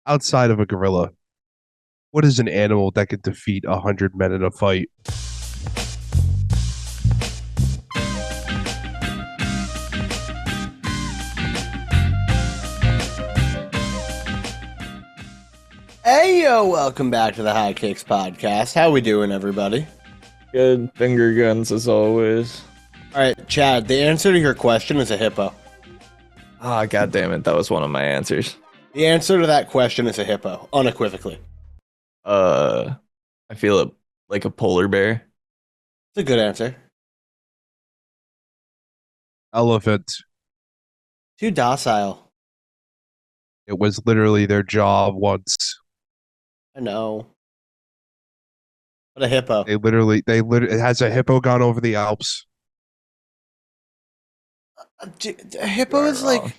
Outside of a gorilla, what is an animal that could defeat 100 men in a fight? Hey yo, welcome back to the High Kicks podcast. How we doing, everybody? Good finger guns as always. All right, Chad, the answer to your question is a hippo. Ah, god damn it, that was one of my answers. The answer to that question is a hippo, unequivocally. Uh, I feel it like a polar bear. It's a good answer. Elephant. Too docile. It was literally their job once. I know. But a hippo. Has a hippo gone over the Alps? A hippo You are is wrong.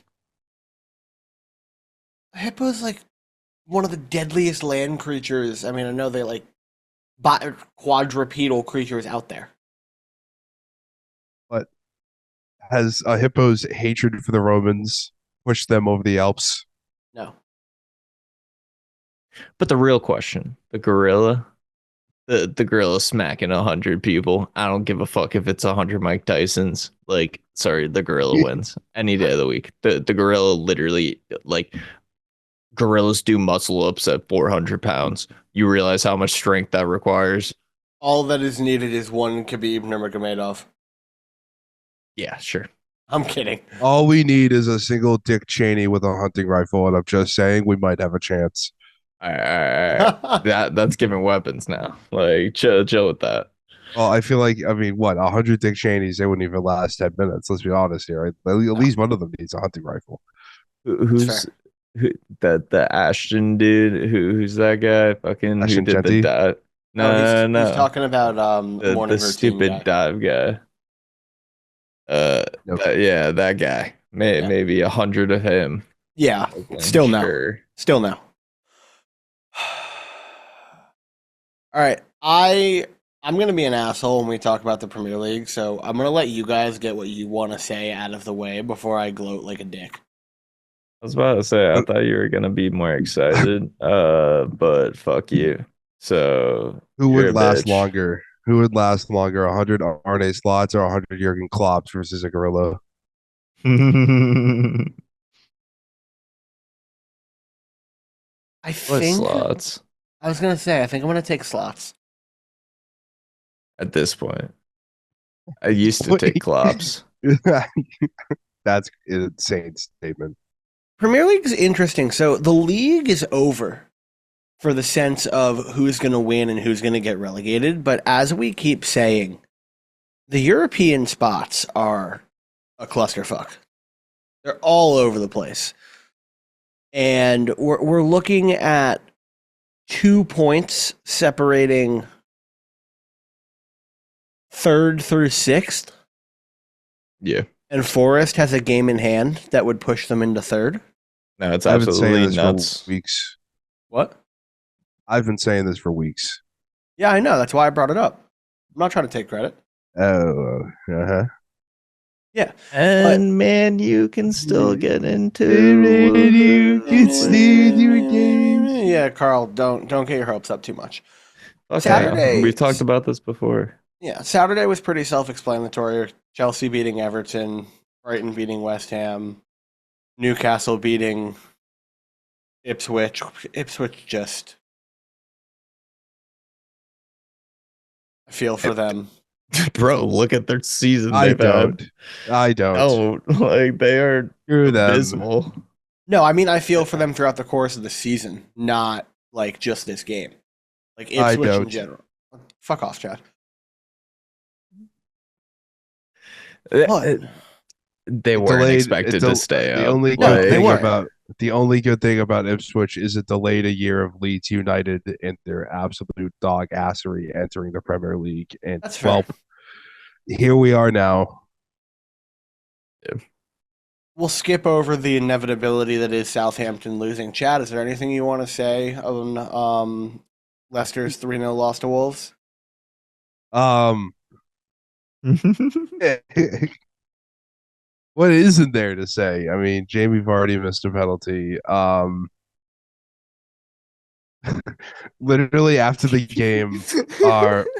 like one of the deadliest land creatures. I mean, I know they're like quadrupedal creatures out there. But has a hippo's hatred for the Romans pushed them over the Alps? No. But the real question, the gorilla, the gorilla smacking 100 people. I don't give a fuck if it's 100 Mike Tysons. Like, sorry, the gorilla wins any day of the week. The gorilla literally, like, gorillas do muscle ups at 400 pounds. You realize how much strength that requires? All that is needed is one Khabib Nurmagomedov. Yeah, sure. I'm kidding. All we need is a single Dick Cheney with a hunting rifle, and I'm just saying we might have a chance. All right, all right. That's giving weapons now. Like, chill with that. Well, I feel like, 100 Dick Cheneys, they wouldn't even last 10 minutes. Let's be honest here. Right? At least one of them needs a hunting rifle. Who's fair. the Ashton dude? Who's that guy? Fucking who Ashton did the Genty? dive? Oh, No, he's no, talking about the morning routine stupid guy. dive guy. Nope. Yeah, that guy. Yeah. Maybe 100 of him. Yeah, Okay, still no. sure. Still no. All right, I'm gonna be an asshole when we talk about the Premier League, so I'm gonna let you guys get what you want to say out of the way before I gloat like a dick. I was about to say I Uh, thought you were gonna be more excited. But fuck you. So Who you're would a last bitch. longer? Who would last longer? 100 Arne Slots or 100 Jurgen Klopps versus a gorilla? I What think slots I was gonna say I think I'm gonna take slots. at this point? I used to take Wait. Klops. That's an insane statement. Premier League is interesting. So the league is over for the sense of who's gonna win and who's gonna get relegated. But as we keep saying, the European spots are a clusterfuck. They're all over the place. And we're looking at 2 points separating third through sixth, Yeah. and Forest has a game in hand that would push them into third. No, it's I've been saying absolutely this nuts. for weeks. What? I've been saying this for weeks. Yeah, I know. That's why I brought it up. I'm not trying to take credit. Oh, uh-huh. Yeah, but And man, you can still get into You can still do it again. yeah, Carl, don't get your hopes up too much. fuck now. Saturday, We've talked about this before. yeah, Saturday was pretty self-explanatory. Chelsea beating Everton, Brighton beating West Ham, Newcastle beating Ipswich. Ipswich just, I feel for them. Bro, look at their season I they've don't. had. I don't. No, like they are Screw them. abysmal. No, I mean I feel for them throughout the course of the season, not like just this game. Like I Ipswich in don't. general. Fuck off, Chad. It- But it- they It weren't delayed. It expected to del- stay the up. only no, good they thing Like, weren't. about the only good thing about Ipswich is it delayed a year of Leeds United and their absolute dog assery entering the Premier League. And That's fair. here we are now. We'll skip over the inevitability that is Southampton losing. Chad, is there anything you want to say on Leicester's 3-0 loss to Wolves? Um, what isn't there to say? I mean, Jamie Vardy missed a penalty. literally after the game,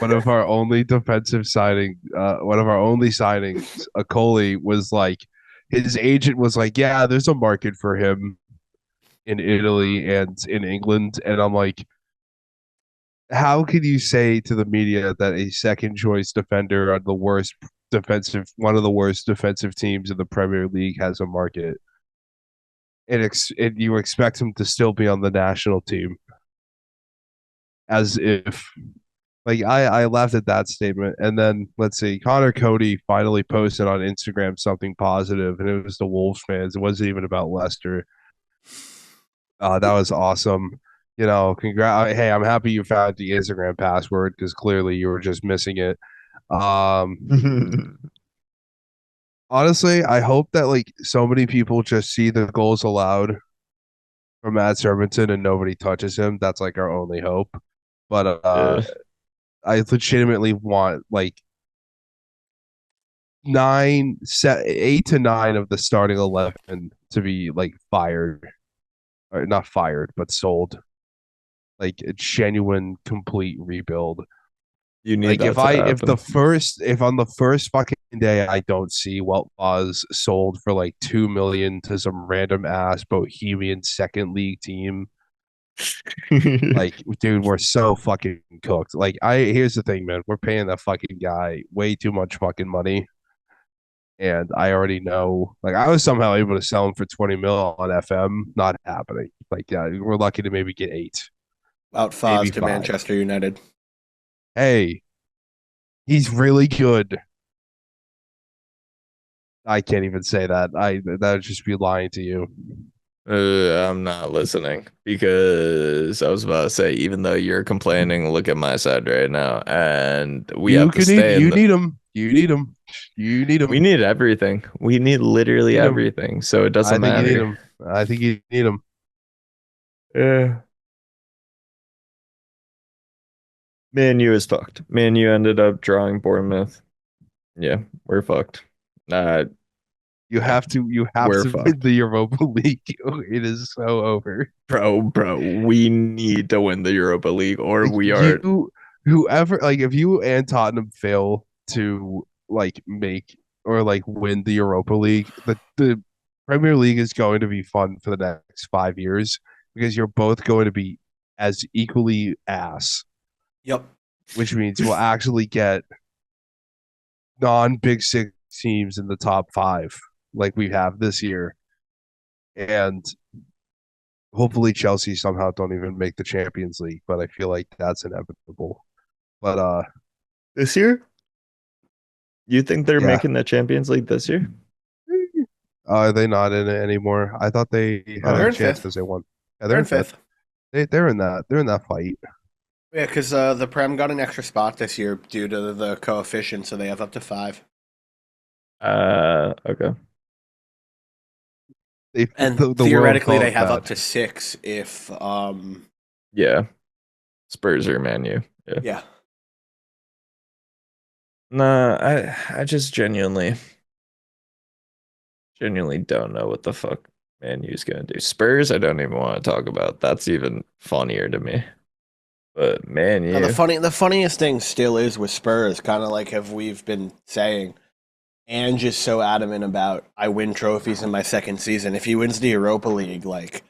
one of our only signings, a Coley was like, his agent was like, yeah, there's a market for him in Italy and in England, and I'm like, how can you say to the media that a second choice defender on one of the worst defensive teams in the Premier League has a market, and you expect him to still be on the national team as if I laughed at that statement. And then let's see, Connor Cody finally posted on Instagram something positive, and it was the Wolves fans. It wasn't even about Leicester. That was awesome. Congrats. Hey, I'm happy you found the Instagram password because clearly you were just missing it. Honestly, I hope that like so many people just see the goals allowed from Matt Servington and nobody touches him. That's like our only hope. But Yeah. I legitimately want like 8 to 9 of the starting 11 to be like fired, or not fired, but sold. Like a genuine, complete rebuild. You need Like that to happen. if on the first fucking day I don't see Welt Boz sold for like 2 million to some random ass Bohemian second league team, like dude, we're so fucking cooked. Like here's the thing, man, we're paying that fucking guy way too much fucking money. And I already know, like, I was somehow able to sell him for 20 mil on FM. Not happening. Like, yeah, we're lucky to maybe get 8, Out Foz maybe to 5. Manchester United. Hey, he's really good. I can't even say that. That would just be lying to you. I'm not listening because I was about to say, even though you're complaining, look at my side right now, and we have to stay in You the. need him. You need him. You need We him. need everything. We need literally Need him. everything, so it I doesn't think you need matter. him. I think you need him. Yeah. Man U is fucked. Man U ended up drawing Bournemouth. Yeah, we're fucked. Uh, You yeah, have to. You have we're to win fucked. the Europa League. It is so over. Bro, we need to win the Europa League or Like we are. you, whoever, like if you and Tottenham fail to like make or like win the Europa League, the Premier League is going to be fun for the next 5 years because you're both going to be as equally ass, Yep. which means we'll actually get non-Big Six teams in the top five like we have this year, and hopefully Chelsea somehow don't even make the Champions League, but I feel like that's inevitable. But This year? You think they're yeah. making the Champions League this year? Are they not in it anymore? I thought they had They're a Oh, in chance fifth. because they won. Yeah, They're they're in in fifth. fifth. They're in that. They're in that fight. Yeah, because the Prem got an extra spot this year due to the coefficient, so they have up to 5. okay. And The world theoretically, called they it have up bad. to 6 if Yeah. Spurs or Man U. Yeah. yeah. Nah, I just genuinely don't know what the fuck Man U's gonna do. Spurs, I don't even want to talk about. That's even funnier to me. But Man Now U, the funniest thing still is with Spurs, kind of like have we've been saying. And just so adamant about I win trophies in my second season. If he wins the Europa League, like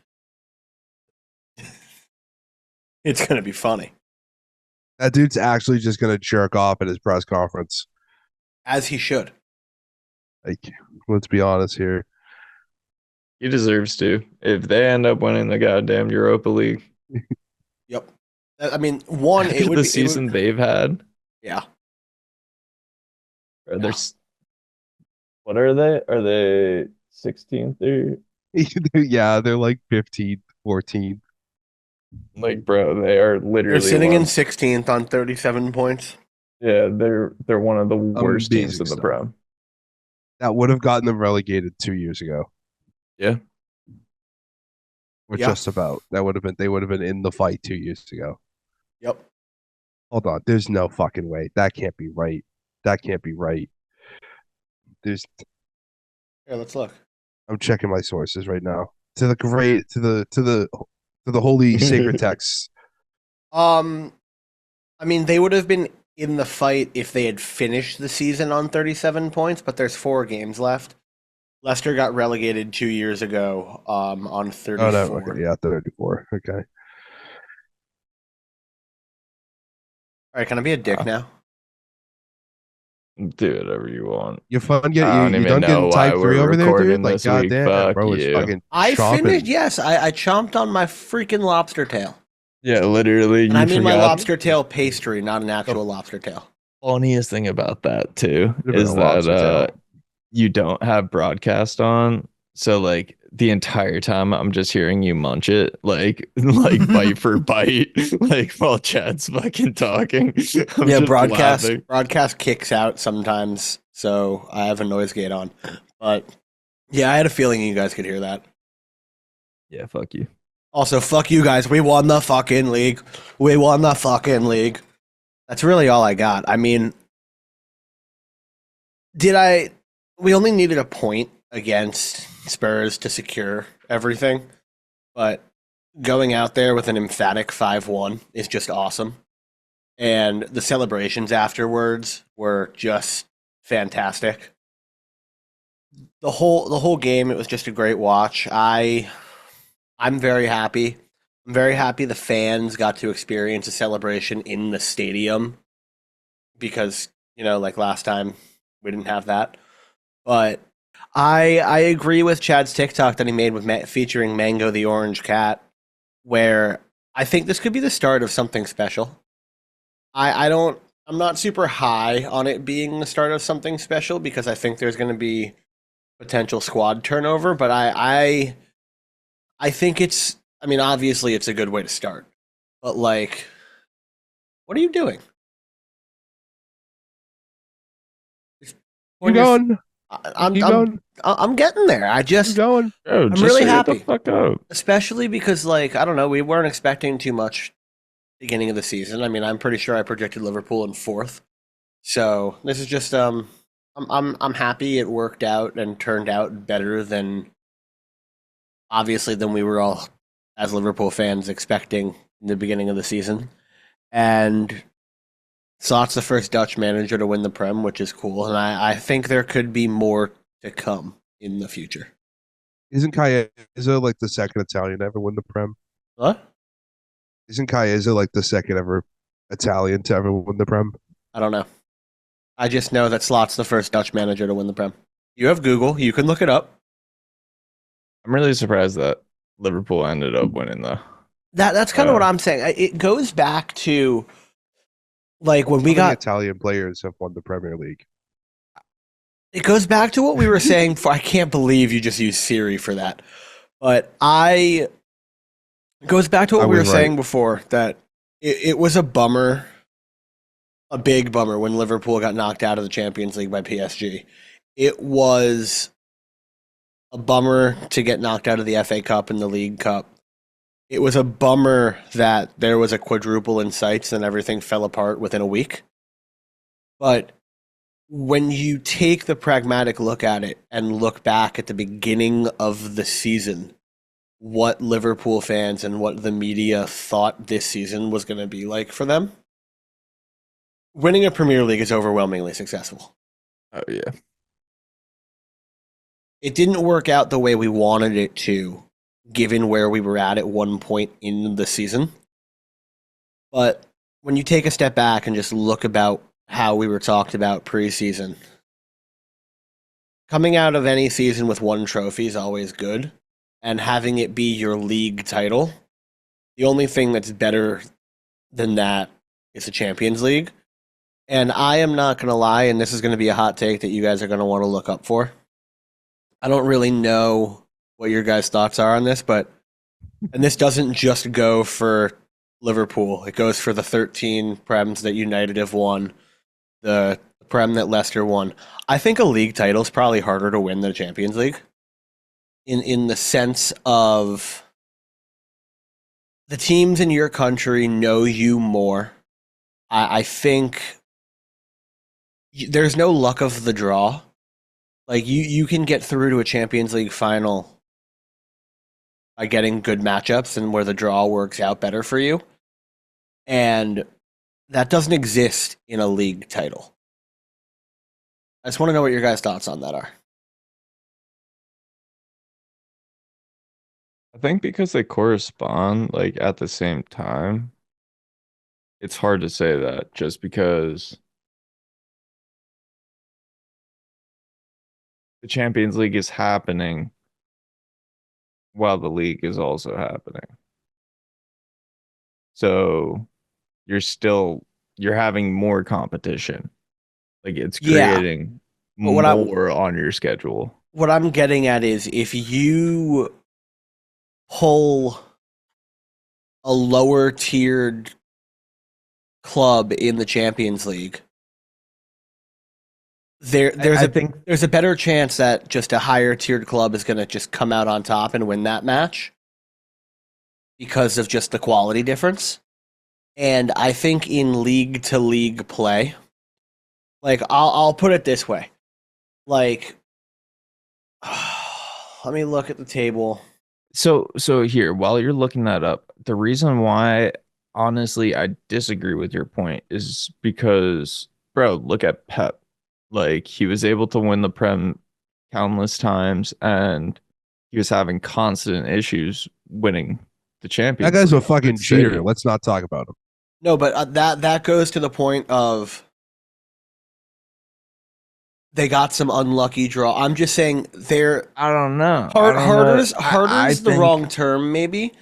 it's gonna be funny. That dude's actually just gonna jerk off at his press conference. As he should. Like, let's be honest here. he deserves to. If they end up winning the goddamn Europa League Yep. I mean, one, after the it would season they've had, yeah. or Yeah. what are they? Are they 16th? They're Yeah, they're like 15th, 14th. like, bro, they are They're literally sitting in one. 16th on 37 points. Yeah, they're one of the worst teams Amazing in the stuff. Prem. That would have gotten them relegated 2 years ago. Yeah. Or Yeah. just about. They would have been in the fight 2 years ago. Yep. Hold on. There's no fucking way. That can't be right. That can't be right. There's Here, let's look. I'm checking my sources right now. To the great to the holy sacred texts. Um, I mean, they would have been in the fight if they had finished the season on 37 points, but there's 4 games left. Leicester got relegated 2 years ago on Oh no, okay, 34. yeah, 34. Okay. All right, can I be a dick Uh, now? do whatever you want. You fun get I you don't you even done know getting why type 3 we're over there, dude? recording Like this week. goddamn, Fuck bro is you. fucking I finished, chomping. yes, I chomped on my freaking lobster tail. Yeah, literally, And I you mean my forgot. lobster tail pastry, not an The actual lobster tail. funniest thing about that too Could have been is a that lobster tail. you don't have broadcast on, so like the entire time I'm just hearing you munch it, like like bite for bite, like while Chad's fucking talking. I'm Yeah, just broadcast laughing. broadcast kicks out sometimes, so I have a noise gate on. But yeah, I had a feeling you guys could hear that. Yeah, fuck you. Also, fuck you guys. We won the fucking league. We won the fucking league. That's really all I got. I mean, did I? We only needed a point against Spurs to secure everything, but going out there with an emphatic 5-1 is just awesome. And the celebrations afterwards were just fantastic. The whole game, it was just a great watch. I'm very happy. I'm very happy the fans got to experience a celebration in the stadium because, like last time we didn't have that. But I agree with Chad's TikTok that he made with featuring Mango the Orange Cat, where I think this could be the start of something special. I don't I'm not super high on it being the start of something special because I think there's going to be potential squad turnover, but I think it's I mean obviously it's a good way to start. But like what are you doing? Just Keep point your going. I'm Keep I'm going. I'm getting there. Keep going. Oh, I'm just really shut the happy. fuck up. Especially because like I don't know, we weren't expecting too much beginning of the season. I mean, I'm pretty sure I projected Liverpool in fourth. So this is just I'm happy it worked out and turned out better than obviously than we were all as Liverpool fans expecting in the beginning of the season. And Slot's the first Dutch manager to win the Prem, which is cool. And I think there could be more to come in the future. Isn't Chiesa like the second Italian to ever win the Prem? What? Isn't Chiesa like the second ever Italian to ever win the Prem? I don't know. I just know that Slot's the first Dutch manager to win the Prem. You have Google. You can look it up. I'm really surprised that Liverpool ended up winning though. That's kind of what I'm saying. It goes back to like when How we many got Italian players have won the Premier League? it goes back to what we were saying for I can't believe you just used Siri for that. But it goes back to I what we were was right. saying before that it was a bummer, a big bummer when Liverpool got knocked out of the Champions League by PSG. It was a bummer to get knocked out of the FA Cup and the League Cup. It was a bummer that there was a quadruple in sights and everything fell apart within a week. But when you take the pragmatic look at it and look back at the beginning of the season, what Liverpool fans and what the media thought this season was going to be like for them, winning a Premier League is overwhelmingly successful. Oh yeah. It didn't work out the way we wanted it to, given where we were at one point in the season. But when you take a step back and just look about how we were talked about preseason, coming out of any season with one trophy is always good, and having it be your league title, the only thing that's better than that is the Champions League. And I am not going to lie, and this is going to be a hot take that you guys are going to want to look up for. I don't really know what your guys' thoughts are on this, but and this doesn't just go for Liverpool. It goes for the 13 Prems that United have won, the Prem that Leicester won. I think a league title is probably harder to win than a Champions League. In the sense of the teams in your country know you more. I think there's no luck of the draw. Like you can get through to a Champions League final by getting good matchups and where the draw works out better for you. And that doesn't exist in a league title. I just want to know what your guys' thoughts on that are. I think because they correspond like at the same time, it's hard to say that just because the Champions League is happening while the league is also happening. So you're having more competition. Like it's Yeah, creating but more on your schedule. what I'm getting at is if you pull a lower tiered club in the Champions League, I think there's a better chance that just a higher tiered club is going to just come out on top and win that match because of just the quality difference. And I think in league to league play, like I'll put it this way, like let me look at the table. so here, while you're looking that up, the reason why honestly I disagree with your point is because bro, look at Pep. Like he was able to win the Prem countless times and he was having constant issues winning the That Champions guy's a League fucking with cheater. City. Let's not talk about him. No, but that goes to the point of they got some unlucky draw. I'm just saying they're I don't know. I don't know. harder's the wrong term maybe.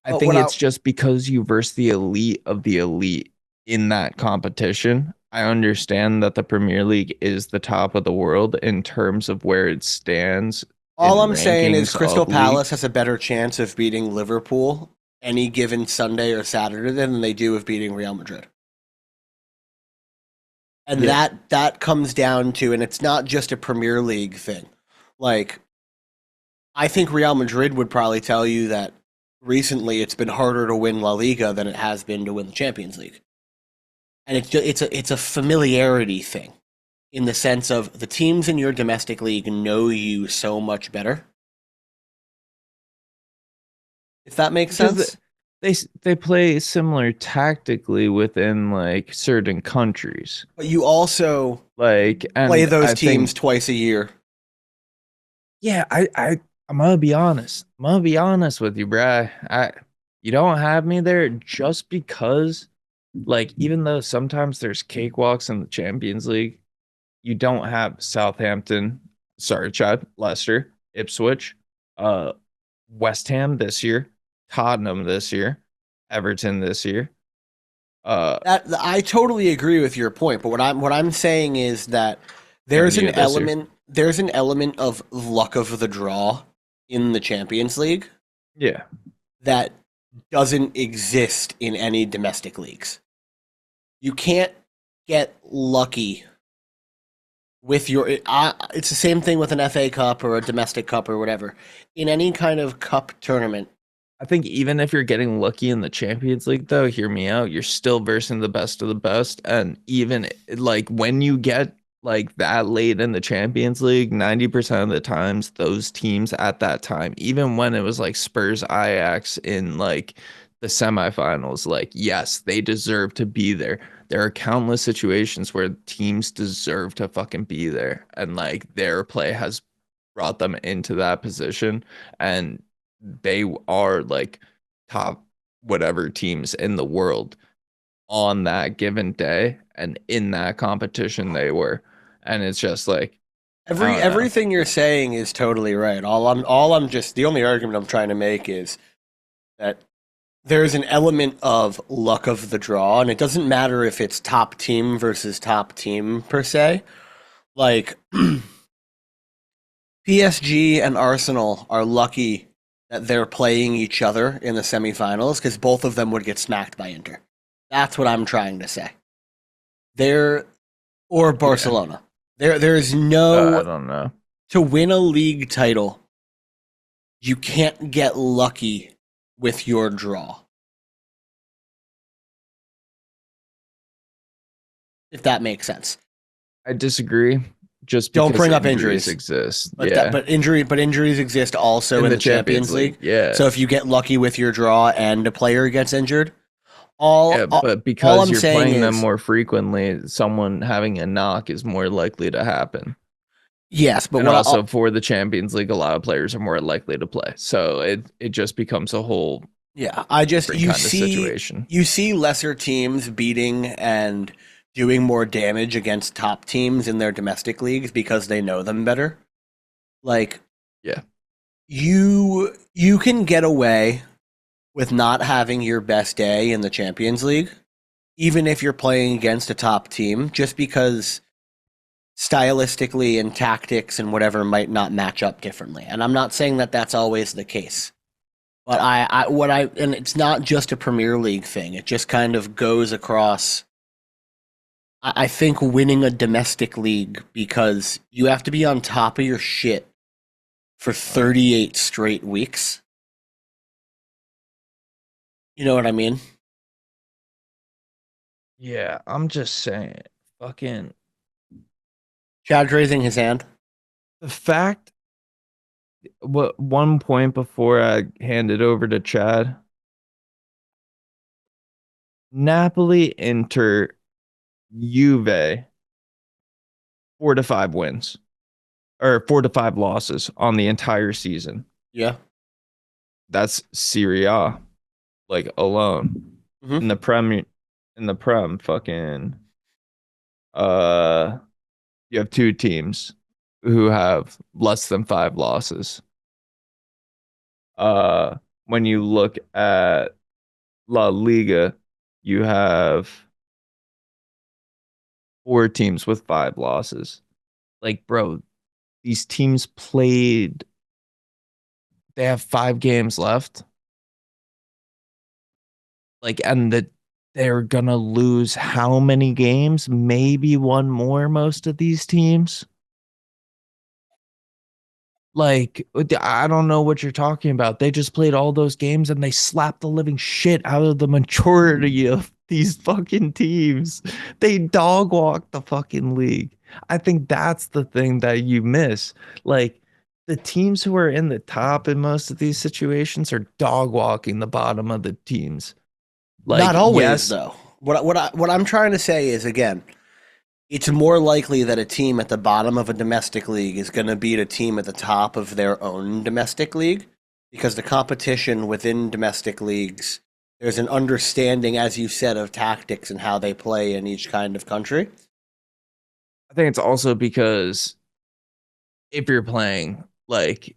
I But think what I it's just because you verse the elite of the elite in that competition. I understand that the Premier League is the top of the world in terms of where it stands all in I'm saying is rankings Crystal of Palace has leagues. a better chance of beating Liverpool any given Sunday or Saturday than they do of beating Real Madrid. And Yeah. that comes down to, and it's not just a Premier League thing. Like I think Real Madrid would probably tell you that recently it's been harder to win La Liga than it has been to win the Champions League. And it's a familiarity thing in the sense of the teams in your domestic league know you so much better. If that makes Because sense. they play similar tactically within like certain countries. But you also Like play and those I teams think twice a year. yeah, I'm gonna be honest. I'm gonna be honest with you, bruh. You don't have me there just because, like, even though sometimes there's cakewalks in the Champions League, you don't have Southampton, sorry, Chad, Leicester, Ipswich, uh, West Ham this year, Tottenham this year, Everton this year. Uh, That I totally agree with your point, but what I'm saying is that Man U this year. there's an element of luck of the draw in the Champions League Yeah, that doesn't exist in any domestic leagues. You can't get lucky with your it's the same thing with an FA Cup or a domestic cup or whatever. In any kind of cup tournament, I think even if you're getting lucky in the Champions League, though, hear me out, you're still versing the best of the best. And even like when you get like that late in the Champions League, 90% of the times, those teams at that time, even when it was like Spurs Ajax in like the semifinals, like, yes, they deserve to be there. There are countless situations where teams deserve to fucking be there. And like their play has brought them into that position. And they are like top whatever teams in the world on that given day and in that competition they were. And it's just like, I don't know. everything you're saying is totally right. All I'm just the only argument I'm trying to make is that there's an element of luck of the draw, and it doesn't matter if it's top team versus top team per se. Like PSG and Arsenal are lucky that they're playing each other in the semifinals because both of them would get smacked by Inter. That's what I'm trying to say. There or Yeah, Barcelona. There's I no don't know. to win a league title. You can't get lucky with your draw. If that makes sense. I disagree just Don't because bring up injuries injuries. exist. Yeah. But injuries exist also In in the the Champions Champions League. League. Yeah. So if you get lucky with your draw and a player gets injured, Yeah, All, all, but all because I'm you're saying playing them is, more frequently, someone having a knock is more likely to happen. yes, but And what also for the Champions League, a lot of players are more likely to play. So it just becomes a whole yeah, I just different kind of situation. you see lesser teams beating and doing more damage against top teams in their domestic leagues because they know them better. Like Yeah. you can get away with not having your best day in the Champions League, even if you're playing against a top team, just because stylistically and tactics and whatever might not match up differently. And I'm not saying that that's always the case. But and it's not just a Premier League thing. It just kind of goes across. I think winning a domestic league because you have to be on top of your shit for 38 straight weeks. You know what I mean? Yeah, I'm just saying, fucking Chad's raising his hand. the fact. What one point before I hand it over to Chad, Napoli, Inter, Juve, 4 to 5 wins or 4 to 5 losses on the entire season. Yeah. That's Serie A, like alone in Mm-hmm. the Prem, fucking uh, you have 2 teams who have less than 5 losses. Uh, when you look at La Liga, you have 4 teams with 5 losses. Like, bro, these teams played, they have 5 games left. Like, and they're gonna lose how many games? Maybe one more, most of these teams. Like, I don't know what you're talking about. They just played all those games and they slapped the living shit out of the majority of these fucking teams. They dog walked the fucking league. I think that's the thing that you miss. Like, the teams who are in the top in most of these situations are dog walking the bottom of the teams. Not Like, always, yes, though. What I'm trying to say is again, it's more likely that a team at the bottom of a domestic league is going to beat a team at the top of their own domestic league because the competition within domestic leagues, there's an understanding, as you said, of tactics and how they play in each kind of country. I think it's also because if you're playing like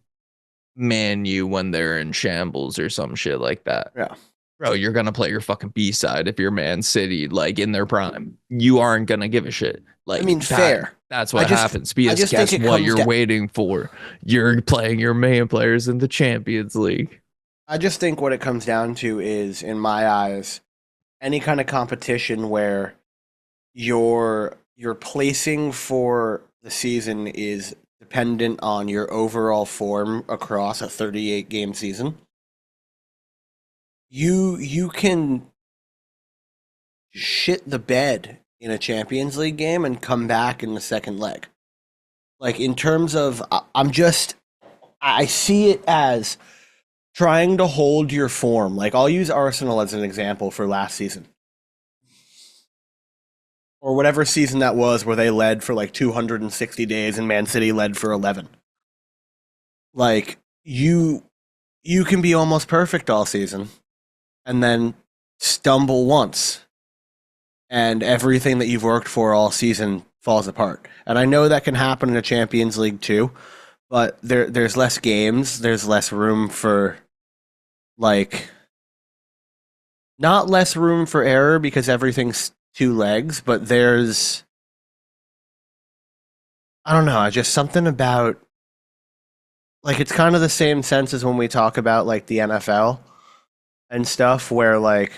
Man U when they're in shambles or some shit like that, Yeah. bro, you're gonna play your fucking B side if you're Man City like in their prime. You aren't gonna give a shit. I Like mean, fair. that's I what just happens. I Because just think guess it what comes you're down waiting for? You're playing your main players in the Champions League. I just think what it comes down to is in my eyes any kind of competition where your placing for the season is dependent on your overall form across a 38 game season. You can shit the bed in a Champions League game and come back in the second leg. Like in terms of I see it as trying to hold your form. Like I'll use Arsenal as an example for last season or whatever season that was where they led for like 260 days and Man City led for 11. Like you can be almost perfect all season and then stumble once and everything that you've worked for all season falls apart. And I know that can happen in a Champions League too, but there's less games, there's less room for like not less room for error because everything's 2 legs, but there's I don't know, just something about like it's kind of the same sense as when we talk about like the NFL and stuff where like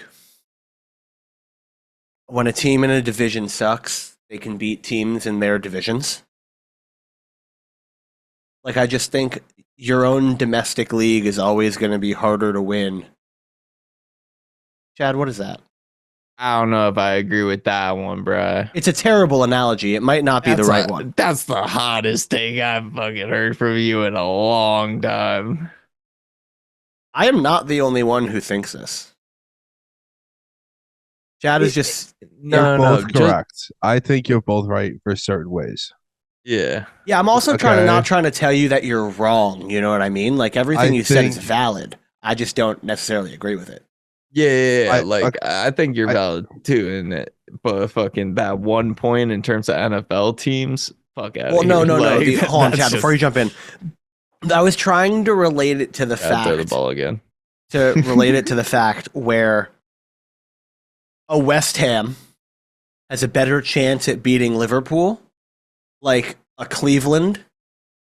when a team in a division sucks, they can beat teams in their divisions. Like I just think your own domestic league is always going to be harder to win. Chad, what is that? I don't know if I agree with that one, bruh. It's a terrible analogy. It might not be the right one. That's the hottest thing I've fucking heard from you in a long time. I am not the only one who thinks this. Chad is just You're No, no, both no. correct. I think you're both right for certain ways. Yeah. yeah. I'm also Okay. not trying to tell you that you're wrong. You know what I mean? Like everything I you said is think valid. I just don't necessarily agree with it. Yeah. I Like I think you're I valid too in it, but fucking that 1 point in terms of NFL teams, fuck out Well, of here. no. Like Hold on, that's Chad. Before just you jump in, I was trying to relate it to the I'd throw the fact ball again. where a West Ham has a better chance at beating Liverpool, like a Cleveland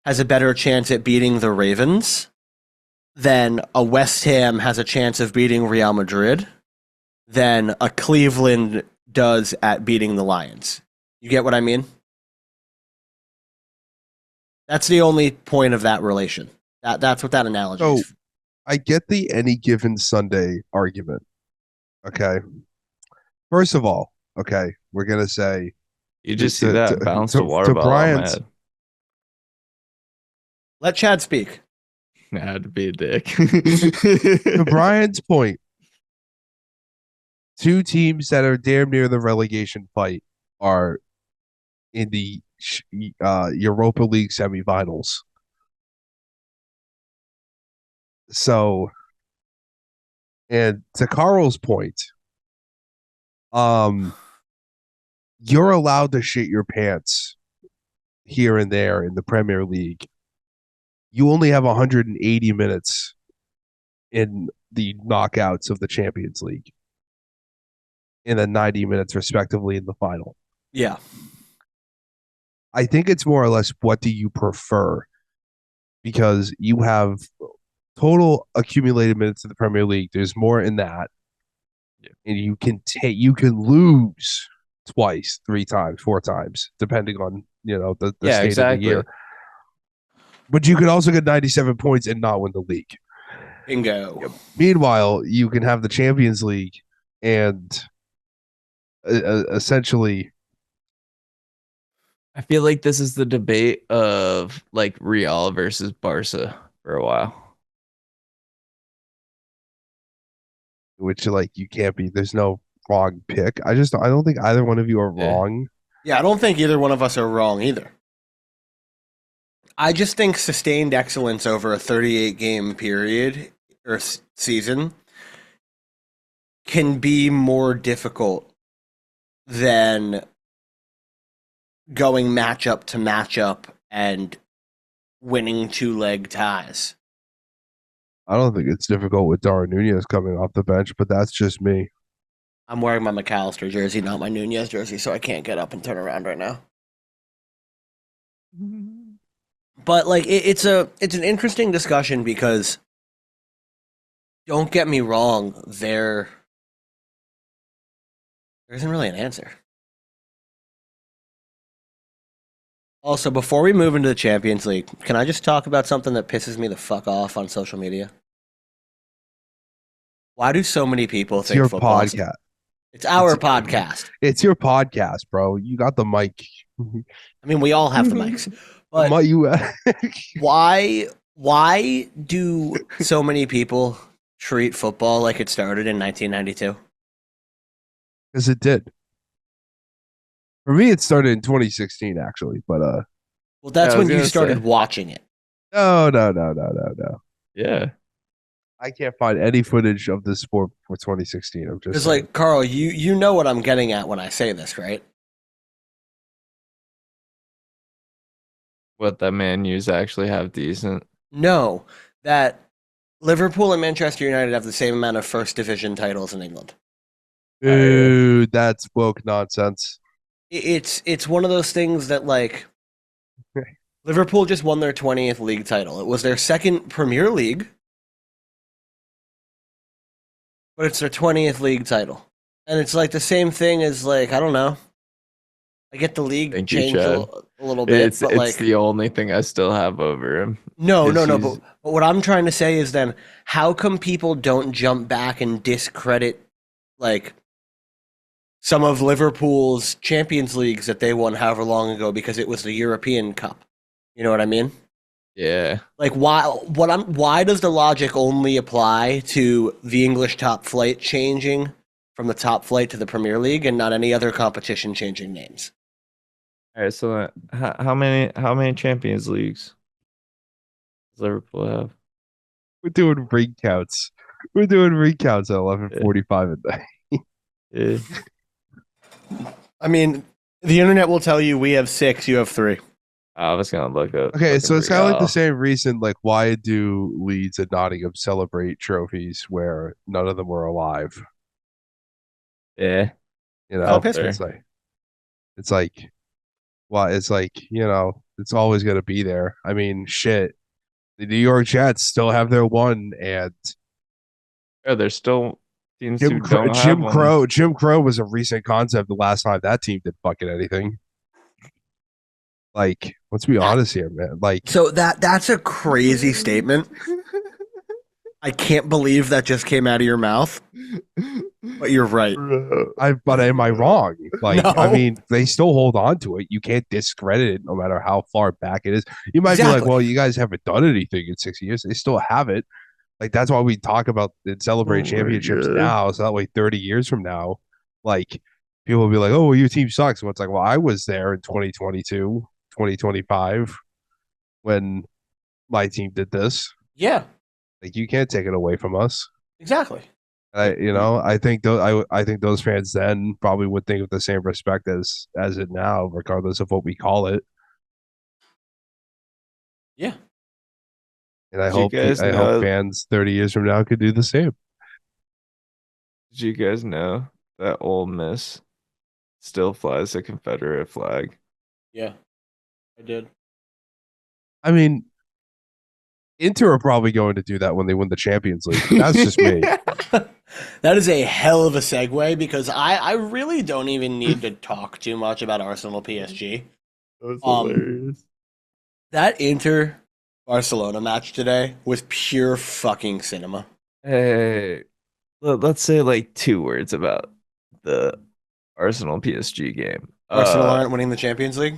has a better chance at beating the Ravens, than a West Ham has a chance of beating Real Madrid, than a Cleveland does at beating the Lions. You get what I mean? That's the only point of that relation. That's what that analogy so is. I get the any given Sunday argument. Okay. First of all, okay, we're gonna say You to just see that bounce the water to ball on my Brian's head. Let Chad speak. I had to be a dick. to Brian's point, two teams that are damn near the relegation fight are in the Europa League semifinals. So, and to Carl's point, um, you're allowed to shit your pants here and there in the Premier League. You only have 180 minutes in the knockouts of the Champions League, and then 90 minutes respectively in the final. Yeah. I think it's more or less what do you prefer, because you have total accumulated minutes in the Premier League. There's more in that, and you can lose twice, 3 times, 4 times, depending on the Yeah, state of the year. exactly. But you could also get 97 points and not win the league. Bingo. Meanwhile, you can have the Champions League and essentially, I feel like this is the debate of like Real versus Barca for a while. which like you can't be. There's no wrong pick. I don't think either one of you are Yeah. wrong. Yeah, I don't think either one of us are wrong either. I just think sustained excellence over a 38 game period or season can be more difficult than going matchup to matchup and winning 2-leg ties. I don't think it's difficult with Darwin Nunez coming off the bench, but that's just me. I'm wearing my McAllister jersey, not my Nunez jersey, so I can't get up and turn around right now. But like it's an interesting discussion because don't get me wrong, there isn't really an answer. Also, before we move into the Champions League, can I just talk about something that pisses me the fuck off on social media? Why do so many people It's think your football? podcast. It's our podcast. It's your podcast, bro. You got the mic. I mean, we all have the mics. But why do so many people treat football like it started in 1992? Because it did. For me, it started in 2016, actually. But Well, that's I was when you gonna started say. watching it. no. Yeah. I can't find any footage of this sport for 2016. I'm just Because, saying. like, Carl, you know what I'm getting at when I say this, right? What that Man U's actually have decent. No, that Liverpool and Manchester United have the same amount of first division titles in England. Dude, that's woke nonsense. It's one of those things that, like, Liverpool just won their 20th league title. It was their second Premier League, but it's their 20th league title. And it's like the same thing as, like, I don't know. I get the league Thank you, changed Chad. a little bit, It's but like the only thing I still have over him. no. Is But what I'm trying to say is then how come people don't jump back and discredit like some of Liverpool's Champions Leagues that they won however long ago because it was the European Cup? You know what I mean? Yeah. Like why does the logic only apply to the English top flight changing from the top flight to the Premier League, and not any other competition changing names. All right, so how many Champions Leagues does Liverpool have? We're doing ring counts. We're doing ring counts at Yeah. 11:45 at night. Yeah. I mean, the internet will tell you we have 6, you have 3. I was gonna look up. Okay, so it's kind of like the Real. same reason, like why do Leeds and Nottingham celebrate trophies where none of them were alive? Yeah, You Call know, fair. Pittsburgh. it's like, well, it's like it's always gonna be there. I mean, shit, the New York Jets still have their one, and Yeah, there's still teams who don't have Jim one. Crow, Jim Crow was a recent concept. The last time that team did fucking anything. Like, let's be That, honest here, man. Like, so that's a crazy statement. I can't believe that just came out of your mouth, but you're right. but am I wrong? Like, I No, mean, they still hold on to it. You can't discredit it no matter how far back it is. You might be like, exactly. well, you guys haven't done anything in 6 years. They still have it. Like, that's why we talk about and celebrate Oh my championships god. now. So that way, 30 years from now, like, people will be like, oh, well, your team sucks. Well, it's like, well, I was there in 2022, 2025 when my team did this. Yeah, Like, you can't take it away from us. exactly. I think those fans then probably would think with the same respect as it now, regardless of what we call it. Yeah. And Did you guys I hope know? fans 30 years from now could do the same. Did you guys know that Ole Miss still flies the Confederate flag? Yeah, I did. I mean, Inter are probably going to do that when they win the Champions League. That's just me. That is a hell of a segue because I really don't even need to talk too much about Arsenal PSG. That's Um, hilarious. that Inter Barcelona match today was pure fucking cinema. Hey, let's say like 2 words about the Arsenal PSG game. Arsenal aren't winning the Champions League.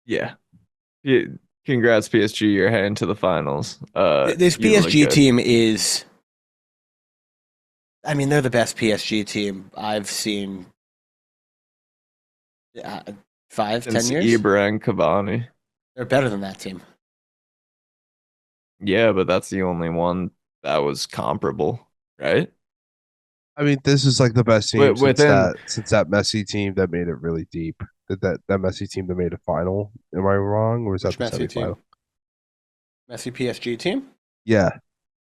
Yeah. Yeah. Congrats, PSG. You're heading to the finals. This You look PSG good. team is. I mean, they're the best PSG team I've seen. Uh, 5, 10 Since years. Ibra and Cavani. They're better than that team. Yeah, but that's the only one that was comparable, right? I mean, this is like the best team Within since that Messi team that made it really deep. That Messi team that made a final. Am I wrong, or was that Which the Messi team? semifinal? Messi PSG team. Yeah,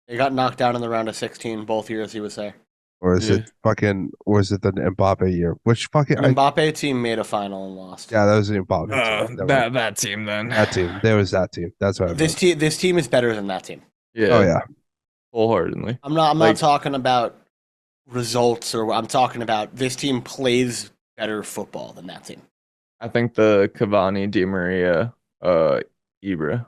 They got knocked out in the round of 16 both years he was there. or is yeah. it fucking, or is it the Mbappe year? Which fucking, The Mbappe team made a final and lost. yeah, that was the Mbappe team. Never mind. That team then. That team. There was that team. That's what I meant. This team is better than that team. Oh Yeah, yeah. wholeheartedly. I'm not Like, talking about results or I'm talking about this team plays better football than that team. I think the Cavani, Di Maria, Ibra.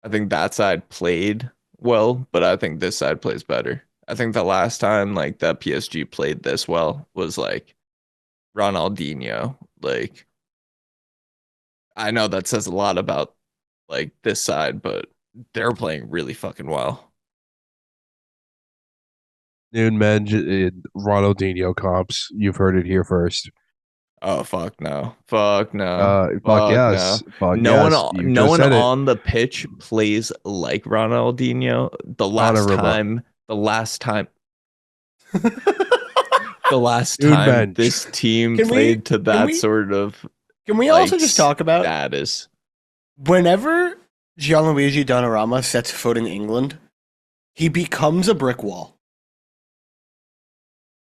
I think that side played well, but I think this side plays better. I think the last time like that PSG played this well was like Ronaldinho. Like I know that says a lot about like this side, but they're playing really fucking well. Noon men, Ronaldinho comps. You've heard it here first. Oh fuck no. Fuck no. Fuck Fuck no. yes. Fuck No one yes. You no just one said it. on the pitch plays like Ronaldinho. Donnarumma. The last Noon time bench. this team Can we played to can that we sort of can we like also just talk about status. whenever Gianluigi Donnarumma sets foot in England, he becomes a brick wall.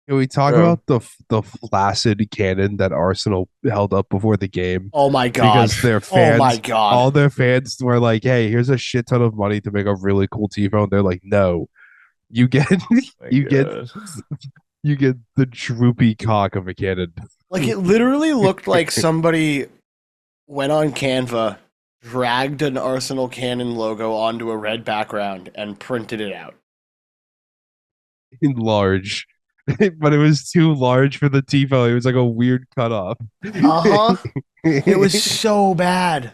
Can we talk Bro. about the flaccid cannon that Arsenal held up before the game? Oh my god. Because their Oh my fans, god. all their fans were like, "Hey, here's a shit ton of money to make a really cool T-phone." They're like, "No, you get, My you get, God. you get the droopy cock of a cannon." Like it literally looked like somebody went on Canva, dragged an Arsenal Cannon logo onto a red background, and printed it out. In large, but it was too large for the T-phone. It was like a weird cutoff. Uh-huh. It was so bad.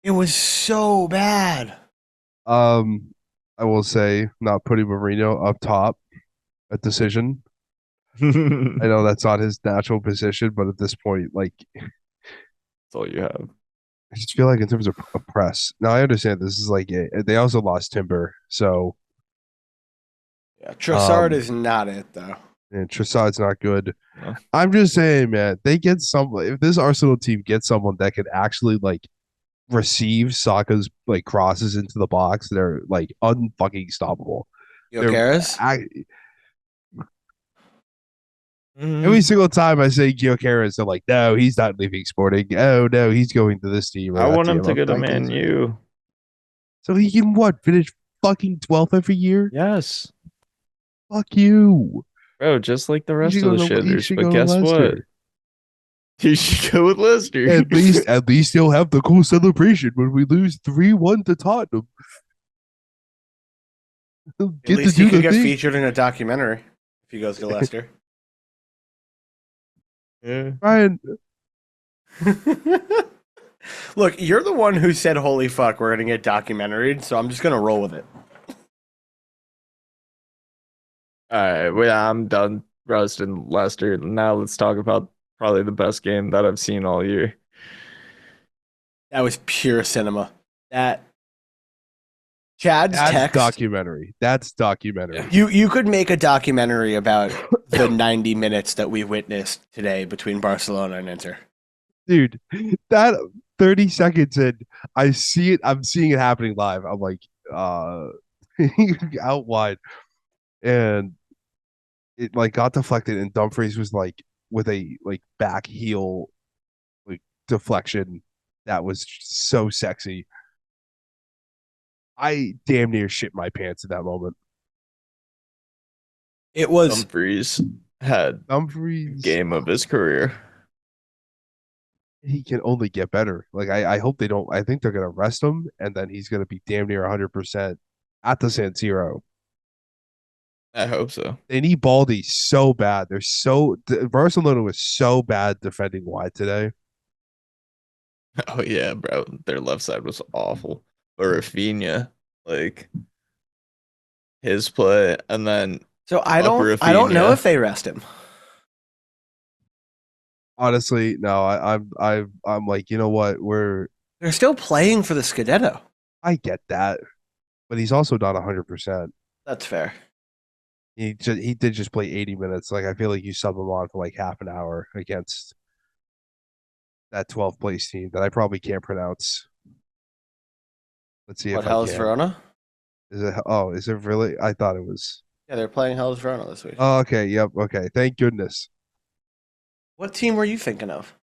It was so bad. I will say, not putting Mourinho up top, a decision. I know that's not his natural position, but at this point, like That's all you have. I just feel like in terms of press. Now I understand this is like they also lost Timber, so Yeah, Trossard um is not it though. and Trossard's not good. No. I'm just saying, man, they get some if this Arsenal team gets someone that can actually like receive Saka's like crosses into the box, they're like unfucking stoppable. They're Gyökeres? I, every Mm, single time I say Gyökeres, they're like, no, he's not leaving Sporting. Oh no, he's going to this team or I that want him team. to I'm go to like, Man U. so he can what finish fucking 12th every year? Yes. Fuck you. Bro, just like the He rest should of go the to he shitters. should But go to guess what? Leicester. He should go with Leicester. At least he'll have the cool celebration when we lose 3-1 to Tottenham. He'll At get to least he do could the get thing. featured in a documentary if he goes to Leicester. Yeah. Ryan, Look, you're the one who said, holy fuck, we're going to get documentaried, so I'm just going to roll with it. All right. Well, yeah, I'm done roasting Leicester. Now let's talk about probably the best game that I've seen all year. That was pure cinema. That Chad's that's text. documentary. That's documentary. You could make a documentary about the 90 minutes that we witnessed today between Barcelona and Inter. Dude, that 30 seconds in, I see it. I'm seeing it happening live. I'm like, uh, out wide. And it like got deflected, and Dumfries was like with a like back heel like deflection that was so sexy. I damn near shit my pants at that moment. It was Dumfries had Dumfries, game of his career. he can only get better. Like I hope they don't. I think they're gonna rest him, and then he's gonna be damn near 100% at the San Siro. I hope so. They need Baldy so bad. Barcelona was so bad defending wide today. Oh yeah, bro. Their left side was awful. But Rafinha, like his play, and then so up I don't know Rafinha. if they rest him. Honestly, no. I'm like, you know what? They're still playing for the Scudetto. I get that, but he's also not 100%. That's fair. He did just play 80 minutes. Like I feel like you sub him on for like half an hour against that 12th place team that I probably can't pronounce. Let's see What, if I Hellas can. Verona? Is it really? I thought it was. Yeah, they're playing Hellas Verona this week. Oh, okay. Yep. Okay. Thank goodness. What team were you thinking of?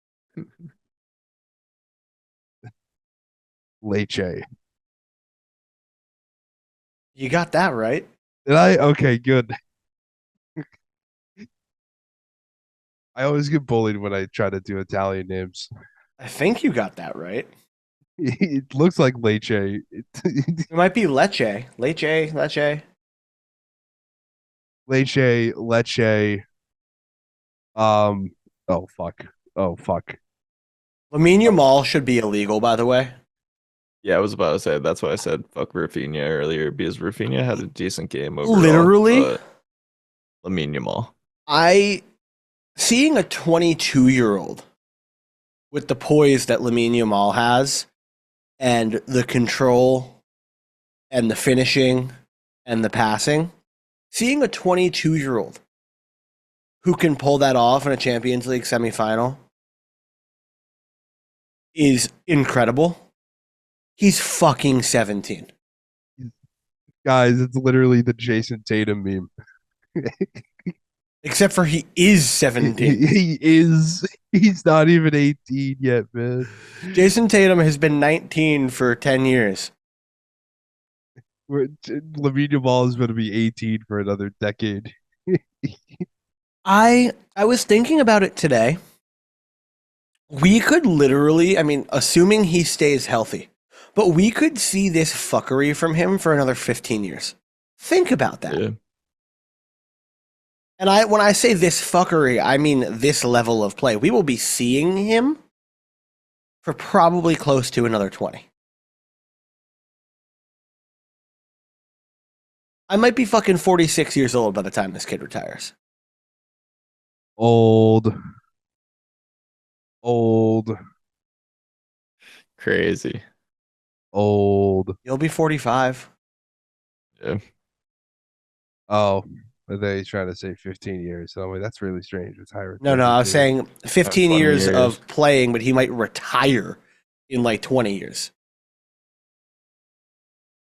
Leche. You got that right. Did I? Okay, good. I always get bullied when I try to do Italian names. I think you got that right. It looks like Leche. It might be Lecce. Lecce. Leche. Um. Oh fuck. Oh fuck. Lamine Yamal should be illegal, by the way. Yeah, I was about to say that's why I said fuck Rafinha earlier because Rafinha had a decent game overall. Literally, But Lamine Yamal. seeing a 22-year-old with the poise that Lamine Yamal has, and the control, and the finishing, and the passing, seeing a 22-year-old who can pull that off in a Champions League semifinal is incredible. He's fucking 17. Guys, it's literally the Jason Tatum meme. Except for he is 17. He is. He's not even 18 yet, man. Jason Tatum has been 19 for 10 years. Lamine Yamal is going to be 18 for another decade. I was thinking about it today. We could literally, I mean, assuming he stays healthy, but we could see this fuckery from him for another 15 years. Think about that. Yeah. And when I say this fuckery, I mean this level of play. We will be seeing him for probably close to another 20. I might be fucking 46 years old by the time this kid retires. Old, old, Crazy. old. You'll be 45. Yeah. Oh, but they trying to say 15 years. So I'm like, that's really strange. Retire at No, no, I was 32. saying 15 20 years years. of playing, but he might retire in like 20 years.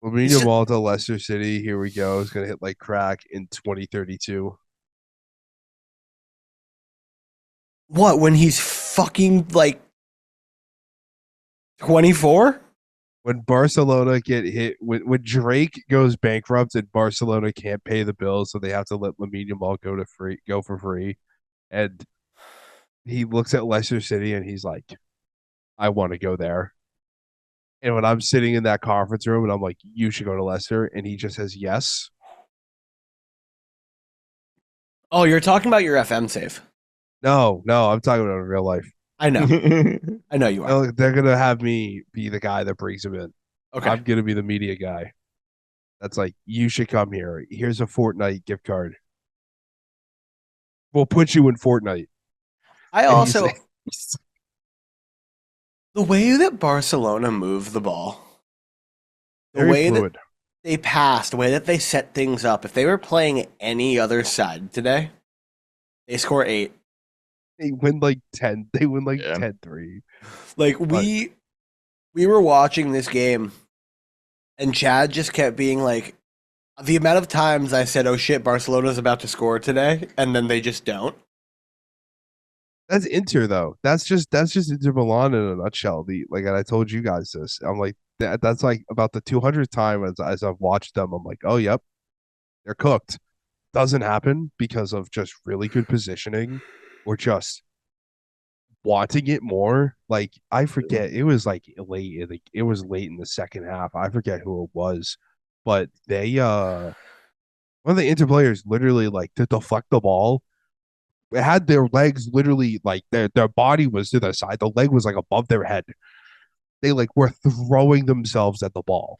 Lamine It's just, Yamal to Leicester City. Here we go. Is gonna hit like crack in 2032. what, when he's fucking like 24? When Barcelona get hit, when Drake goes bankrupt and Barcelona can't pay the bills, so they have to let Lamine Yamal go for free, and he looks at Leicester City and he's like, I want to go there. And when I'm sitting in that conference room and I'm like, you should go to Leicester, and he just says yes. Oh, you're talking about your FM save. No, no, I'm talking about in real life. I know. I know you are. They're gonna have me be the guy that brings him in. Okay. I'm gonna be the media guy. That's like, you should come here. Here's a Fortnite gift card. We'll put you in Fortnite. I And he's also, the way that Barcelona moved the ball, the very way that fluid. they passed, the way that they set things up, if they were playing any other side today, they score 8. They win like 10. They win like Yeah. 10-3. Like But we were watching this game and Chad just kept being like, the amount of times I said, "Oh shit, Barcelona's about to score today," and then they just don't. that's Inter though. That's just Inter Milan in a nutshell. And I told you guys this. I'm like that's like about the 200th time as I've watched them. I'm like, oh yep, they're cooked. Doesn't happen because of just really good positioning or just wanting it more. Like I forget, it was like it was late in the second half. I forget who it was, but they one of the Inter players literally like to deflect the ball. It had their legs literally like their body was to the side. The leg was like above their head. They like were throwing themselves at the ball.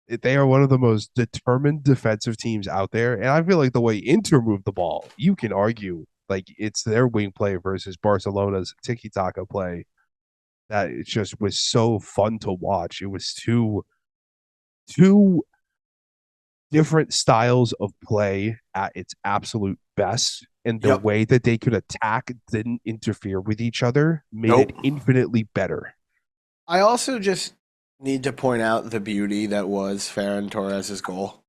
They are one of the most determined defensive teams out there. And I feel like the way Inter moved the ball, you can argue like it's their wing play versus Barcelona's tiki taka play that it just was so fun to watch. It was two different styles of play at its absolute best. And the Yep. way that they could attack didn't interfere with each other made it Nope. infinitely better. I also just need to point out the beauty that was Ferran Torres's goal.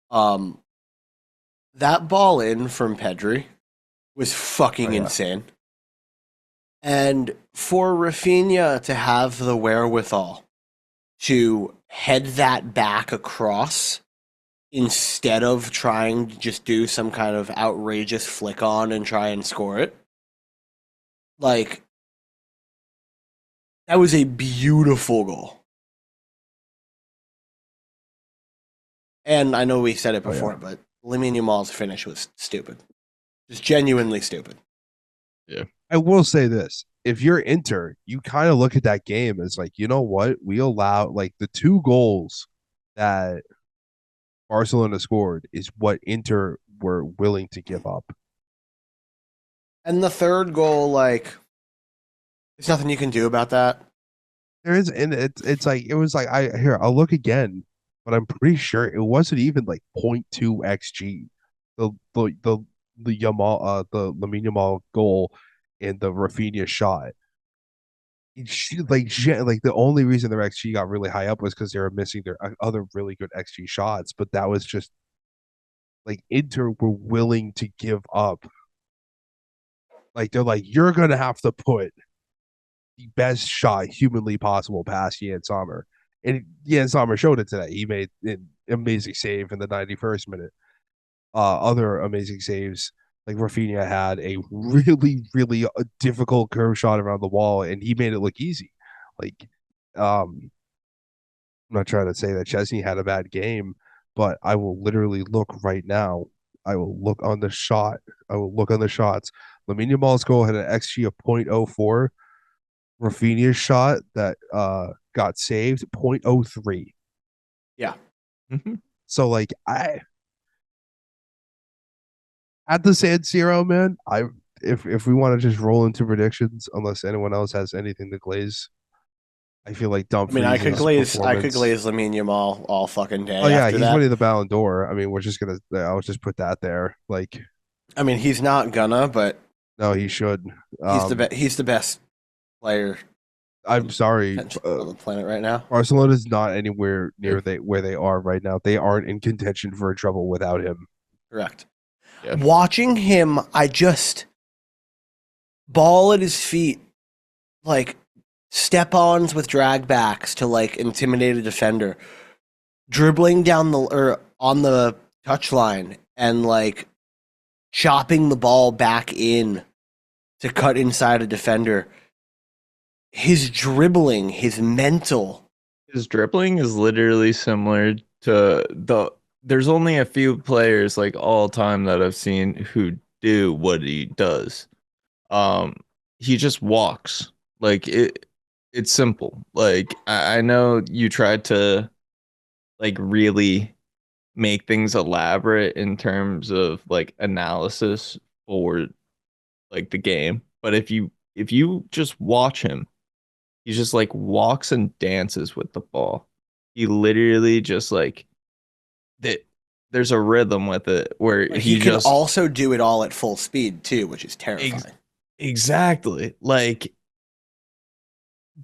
Um, that ball in from Pedri was Oh fucking yeah. insane. And for Rafinha to have the wherewithal to head that back across instead of trying to just do some kind of outrageous flick on and try and score it, like, that was a beautiful goal. And I know we said it Oh before, yeah. but Lamine Yamal's finish was stupid. Just genuinely stupid. Yeah. I will say this. If you're Inter, you kind of look at that game as like, you know what? We allow like the two goals that Barcelona scored is what Inter were willing to give up. And the third goal, like, there's nothing you can do about that. There is, and it's like it was like I'll look again, but I'm pretty sure it wasn't even like point 0.2 xg. The Yamal the Lamine Yamal goal and the Rafinha shot. Like the only reason their xg got really high up was because they were missing their other really good xg shots, but that was just like Inter were willing to give up. Like they're like, you're gonna have to put the best shot humanly possible past Jan Sommer. And Jan Sommer showed it today. He made an amazing save in the 91st minute. Other amazing saves, like Rafinha had a really, really difficult curve shot around the wall, and he made it look easy. Like, I'm not trying to say that Chesney had a bad game, but I will literally look right now. I will look on the shot. I will look on the shots. Lamine Yamal's goal had an XG of 0.04. Rafinha's shot that got saved 0.03. Yeah. Mm-hmm. So like at the San Siro, man. If we want to just roll into predictions, unless anyone else has anything to glaze, I feel like I mean, Dumfries' I could performance. glaze Lamine Yamal all fucking Oh day yeah, after he's that. winning the Ballon d'Or. I mean, we're just gonna. I'll just put that there. Like, I mean, he's not gonna, but no, he should. he's the best player I'm sorry. on the planet right now. Barcelona is not anywhere Yeah. near where they are right now. They aren't in contention for trouble without him. Correct. Yeah. Watching him, I just ball at his feet, like step-ons with drag backs to like intimidate a defender, dribbling down the or on the touchline and like chopping the ball back in to cut inside a defender. His dribbling, his mental. His dribbling is literally similar to there's only a few players like all time that I've seen who do what he does. Um, he just walks. Like it's simple. Like I know you tried to like really make things elaborate in terms of like analysis for like the game, but if you just watch him, he just like walks and dances with the ball. He literally just like that. There's a rhythm with it where But he he can just also do it all at full speed too, which is ex- terrifying. exactly like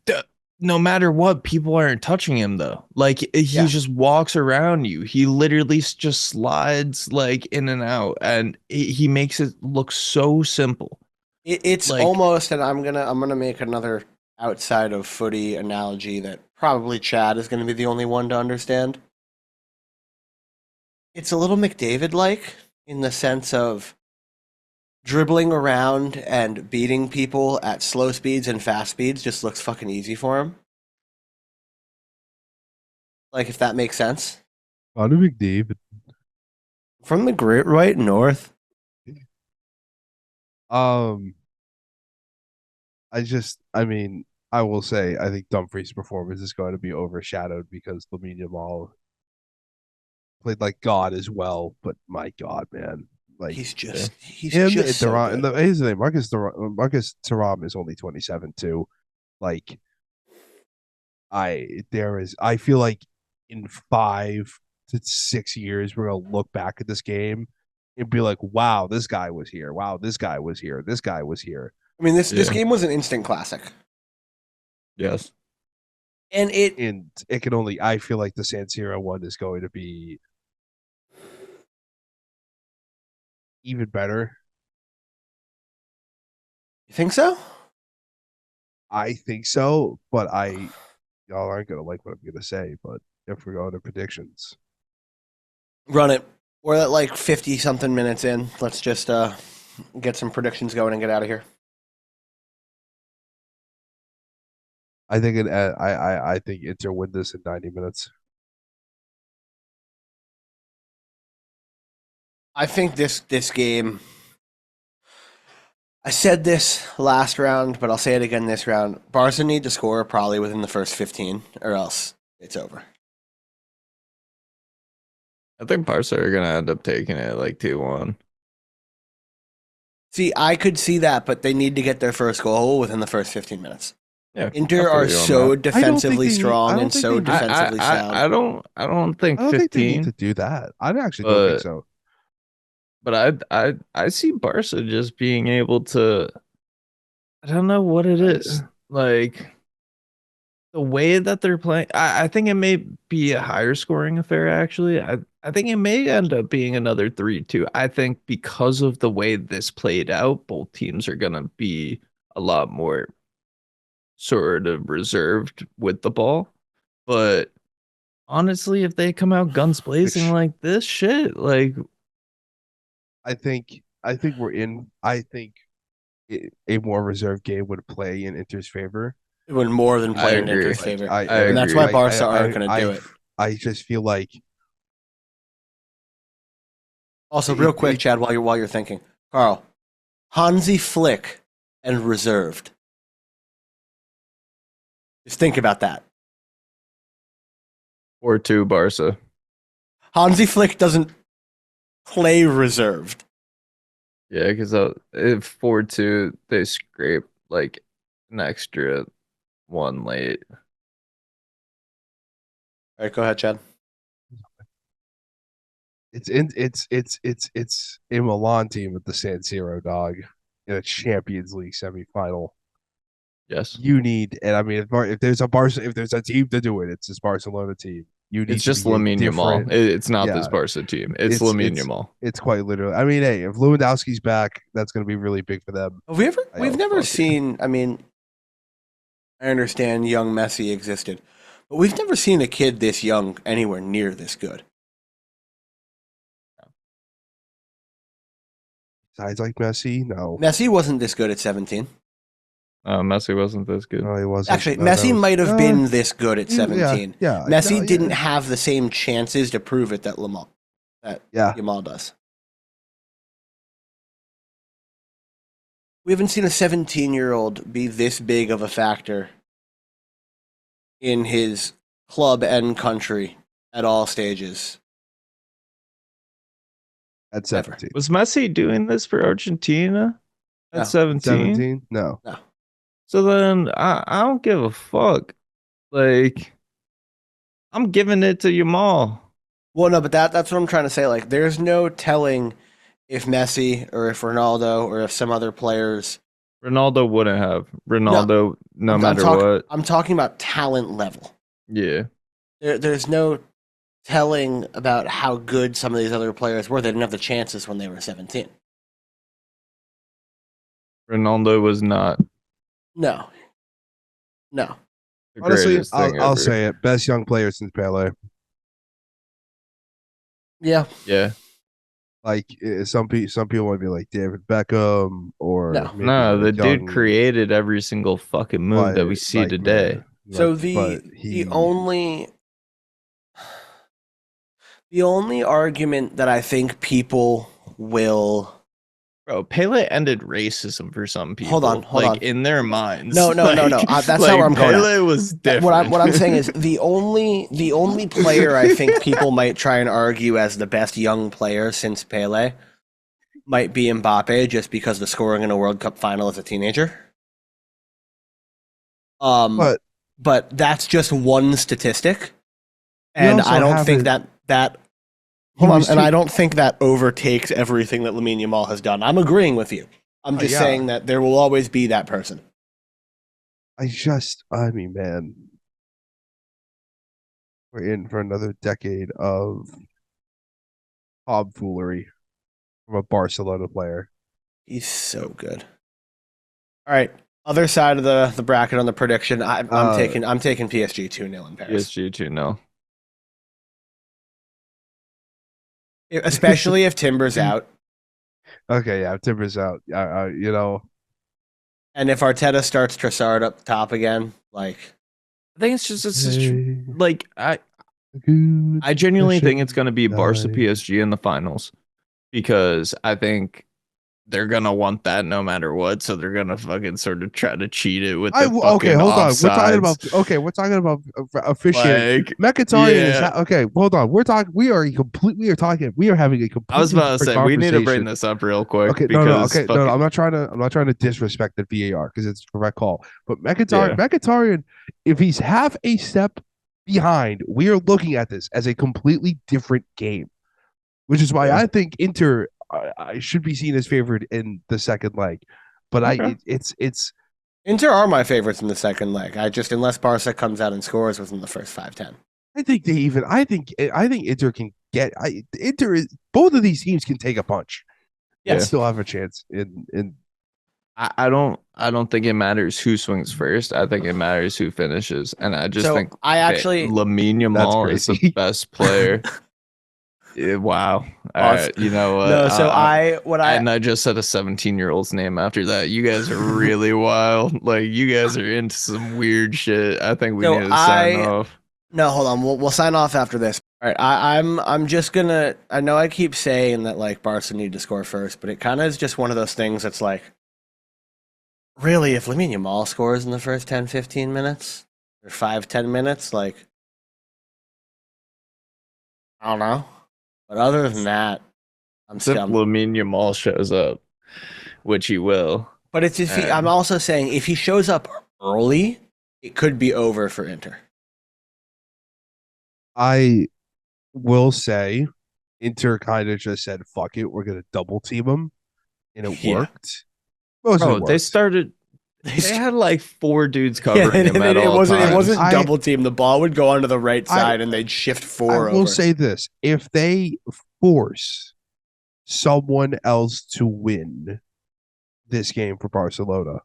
the, no matter what, people aren't touching him though. Like he Yeah. just walks around you. He literally just slides like in and out, and he makes it look so simple. It's Like almost, and I'm gonna make another outside of footy analogy that probably Chad is gonna be the only one to understand. It's a little McDavid like in the sense of dribbling around and beating people at slow speeds and fast speeds just looks fucking easy for him. Like if that makes sense. Connor McDavid. From the Great White North. Um, I mean, I will say, I think Dumfries' performance is going to be overshadowed because Lamine Yamal played like God as well. But my God, man, like yeah. He's him just and so Duran, and good. here's the thing, Marcus Thuram is only 27 too. Like I feel like in 5 to 6 years we're gonna look back at this game and be like, wow, this guy was here. Wow, this guy was here. This guy was here. I mean this Yeah. game was an instant classic. Yes. And it And it can only I feel like the San Siro one is going to be even better. You think so? I think so, but y'all aren't gonna like what I'm gonna say, but if we're going to predictions, Run it. We're at like 50 something minutes in. Let's just get some predictions going and get out of here. I think I think Inter win this in 90 minutes. I think this game. I said this last round, but I'll say it again this round. Barca need to score probably within the first 15, or else it's over. I think Barca are gonna end up taking it like 2-1. See, I could see that, but they need to get their first goal within the first 15 minutes. Yeah, Inter I feel are you on so that. defensively I strong don't and think so they need. defensively sound. I don't think I don't think they need to 15, do that. I actually don't think but so. I see Barca just being able to. I don't know what it I is. just Like the way that they're playing, I think it may be a higher scoring affair, actually. I think it may end up being another 3-2. I think because of the way this played out, both teams are going to be a lot more sort of reserved with the ball. But honestly, if they come out guns blazing which like this, shit, like, I think we're in. I think a more reserved game would play in Inter's favor. It would more than I play in agree. Inter's Like favor. I And that's why agree. Barca aren't going to do it. I just feel like Also, real quick, it Chad, while you're thinking, Carl, Hansi Flick and reserved. Just think about that. Or two Barca. Hansi Flick doesn't play reserved. Yeah, because if 4-2, they scrape like an extra one late. All right, go ahead, Chad. It's a Milan team at the San Siro, dog, in a Champions League semifinal. Yes. You need, and I mean, if there's a if there's a team to do it, it's this Barcelona team. You It's need to just be a Lamine Yamal. different, It's not this yeah. Barca team. It's It's Lamine it's Yamal. it's quite literally. I mean, hey, if Lewandowski's back, that's going to be really big for them. We've Oh, never fuck yeah. seen. I mean, I understand young Messi existed, but we've never seen a kid this young anywhere near this good. Besides, like Messi, no, Messi wasn't this good at 17. Messi wasn't this good. no, he wasn't. Actually, No, that Messi was might have been this good at yeah, 17. yeah, no, Messi didn't yeah, have the same chances to prove it that yeah. Yamal does. We haven't seen a 17-year-old be this big of a factor in his club and country at all stages. At Ever. 17, Was Messi doing this for Argentina at No. 17? 17, no. No. So then I don't give a fuck. Like, I'm giving it to Yamal. Well, no, but that's what I'm trying to say. Like, there's no telling if Messi or if Ronaldo or if some other players. Ronaldo wouldn't have. No, Ronaldo, no I'm matter what. I'm talking about talent level. Yeah. There's no telling about how good some of these other players were. They didn't have the chances when they were 17. Ronaldo was not No, no. the Honestly, greatest thing I'll ever. say it. Best young player since Pele. Yeah, Yeah. Like some people might be like David Beckham or no. maybe No, a the dude young, created every single fucking move that we but see like today. man, So but the he only argument that I think people will Bro, Pele ended racism for some people. hold on. In their minds. No. That's not like where I'm going at. Pele was different. What I'm saying is the only player I think people might try and argue as the best young player since Pele might be Mbappe, just because of the scoring in a World Cup final as a teenager. but But that's just one statistic, we and I also don't think haven't. that He hold on, was and too. I don't think that overtakes everything that Lamine Yamal has done. I'm agreeing with you. I'm just Yeah, saying that there will always be that person. I mean, man, we're in for another decade of tomfoolery from a Barcelona player. He's so good. All right, other side of the bracket on the prediction. I'm Uh, taking PSG 2-0 in Paris, PSG too, no. especially if Timber's out okay, yeah, Timber's out. and if Arteta starts Trossard up top again. Like, I think it's just Hey, like good I genuinely think it's session gonna be Barca time. PSG in the finals because I think they're gonna want that no matter what, so they're gonna fucking sort of try to cheat it with the Okay, fucking hold on. offsides. We're talking about officiating. Like, Mkhitaryan is yeah, okay. Hold on. We are having a I was completely about to different say we need to bring conversation. this up real quick Okay, no, because okay, no. fucking I'm not trying to disrespect the VAR because it's a correct call. But yeah, Mkhitaryan, if he's half a step behind, we are looking at this as a completely different game, which is why yeah, I think Inter I should be seen as favored in the second leg. But okay. it's Inter are my favorites in the second leg. I just unless Barca comes out and scores within the first 5-10. I think Inter can get Inter is both of these teams can take a punch and Yeah. still have a chance in I don't think it matters who swings first. I think it matters who finishes. And I just So think I actually Lamine That's Yamal is the crazy. best player. Wow. All Pause. right. You know what? No, so And I just said a 17-year-old's name after that. You guys are really wild. Like you guys are into some weird shit. I think we so need to sign off. no, hold on. We'll sign off after this. All right, I'm just gonna. I know I keep saying that like Barca need to score first, but it kind of is just one of those things that's like, really, if Lamine Yamal scores in the first 10, 15 minutes or 5, 10 minutes, like, I don't know. But other than that, I'm Except still. Lamine Yamal shows up. which he will. But it's if I'm also saying if he shows up early, it could be over for Inter. I will say Inter kind of just said, fuck it, we're going to double team him. And it Yeah. worked. Mostly Bro, worked. they started. They had like 4 dudes Yeah, covering him at all wasn't. times. It wasn't double team. The ball would go onto the right side, and they'd shift 4 I will over. say this. If they force someone else to win this game for Barcelona,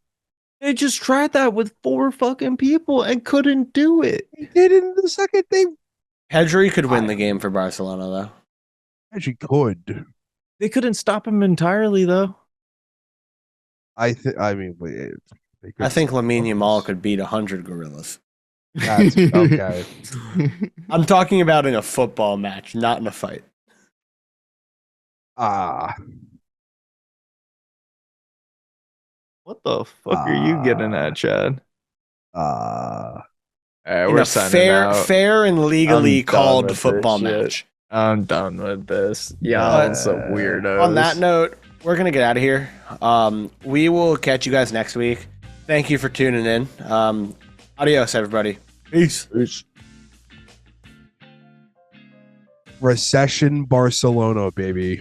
They just tried that with 4 fucking people and couldn't do it. they did it in the second. They Pedri could win the game for Barcelona, though. actually could. They couldn't stop him entirely, though. I think. I mean, I think Lamine Yamal could beat 100 gorillas. That's okay. I'm talking about in a football match, not in a fight. What the fuck are you getting at, Chad? Uh, We're signing out. fair and legally I'm done called with football this shit. match. I'm done with this. Y'all some weirdos. On that note, we're gonna get out of here. We will catch you guys next week. Thank you for tuning in. Adios, everybody. Peace. Recession Barcelona, baby.